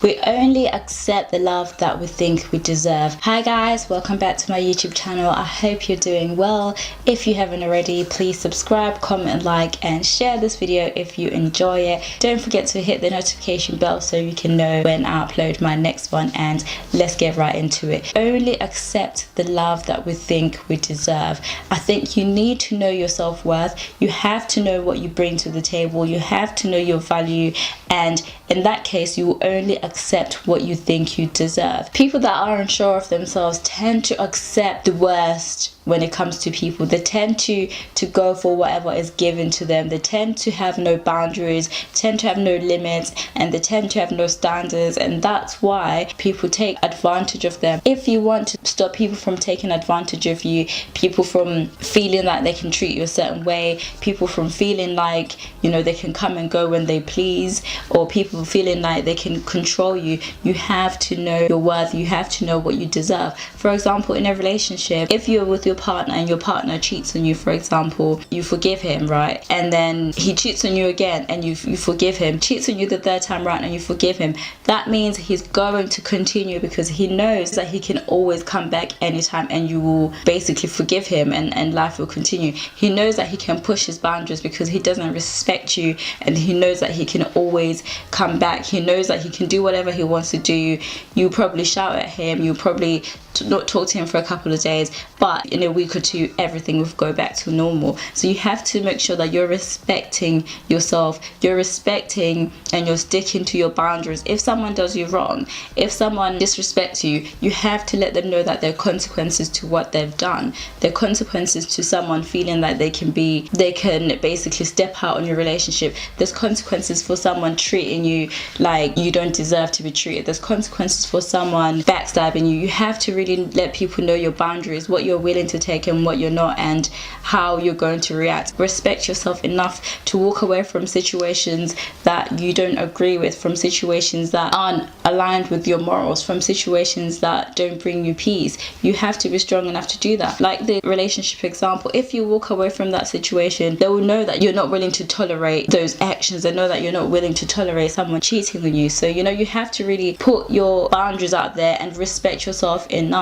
We only accept the love that we think we deserve. Hi guys, welcome back to my YouTube channel. I hope you're doing well. If you haven't already, please subscribe, comment, like and share this video if you enjoy it. Don't forget to hit the notification bell so you can know when I upload my next one, and let's get right into it. Only accept the love that we think we deserve. I think you need to know your self-worth. You have to know what you bring to the table. You have to know your value, and in that case you will only accept what you think you deserve. People that are unsure of themselves tend to accept the worst when it comes to people. They tend to go for whatever is given to them. They tend to have no boundaries, tend to have no limits, and they tend to have no standards, and that's why people take advantage of them. If you want to stop people from taking advantage of you, people from feeling like they can treat you a certain way, people from feeling like, you know, they can come and go when they please, or people feeling like they can control you, you have to know your worth. You have to know what you deserve. For example, in a relationship, if you're with your partner and your partner cheats on you, for example, you forgive him, right? And then he cheats on you again and you forgive him, cheats on you the third time round and you forgive him. That means he's going to continue because he knows that he can always come back anytime and you will basically forgive him, and life will continue. He knows that he can push his boundaries because he doesn't respect you, and he knows that he can always come back. He knows that he can do whatever he wants to do. You probably shout at him, you probably not talk to him for a couple of days, but in a week or two everything will go back to normal. So you have to make sure that you're respecting yourself, you're respecting and you're sticking to your boundaries. If someone does you wrong, if someone disrespects you, you have to let them know that there are consequences to what they've done. There are consequences to someone feeling like they can basically step out on your relationship. There's consequences for someone treating you like you don't deserve to be treated. There's consequences for someone backstabbing you. You have to really let people know your boundaries, what you're willing to take and what you're not, and how you're going to react. Respect yourself enough to walk away from situations that you don't agree with, from situations that aren't aligned with your morals, from situations that don't bring you peace. You have to be strong enough to do that. Like the relationship example, if you walk away from that situation, they will know that you're not willing to tolerate those actions. They know that you're not willing to tolerate someone cheating on you. So, you know, you have to really put your boundaries out there and respect yourself enough.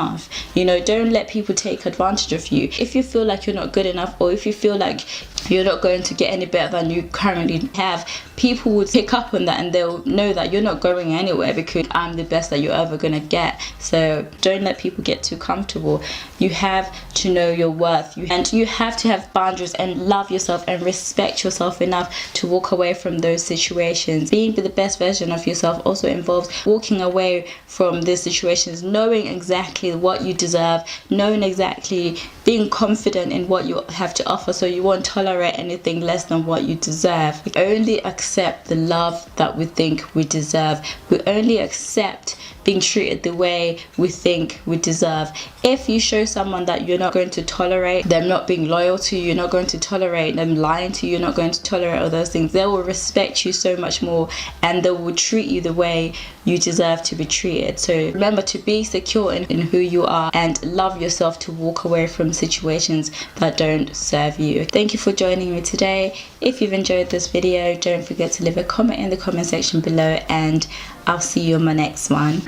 You know, don't let people take advantage of you. If you feel like you're not good enough, or if you feel like you're not going to get any better than you currently have, people would pick up on that and they'll know that you're not going anywhere because I'm the best that you're ever gonna get. So don't let people get too comfortable. You have to know your worth, and you have to have boundaries and love yourself and respect yourself enough to walk away from those situations. Being the best version of yourself also involves walking away from these situations, knowing exactly what you deserve, knowing exactly, being confident in what you have to offer, so you won't tolerate anything less than what you deserve. We only accept the love that we think we deserve. We only accept being treated the way we think we deserve. If you show someone that you're not going to tolerate them not being loyal to you, you're not going to tolerate them lying to you, you're not going to tolerate all those things, they will respect you so much more and they will treat you the way you deserve to be treated. So remember to be secure in who you are and love yourself, to walk away from situations that don't serve you. Thank you for joining me today. If you've enjoyed this video, don't forget to leave a comment in the comment section below, and I'll see you on my next one.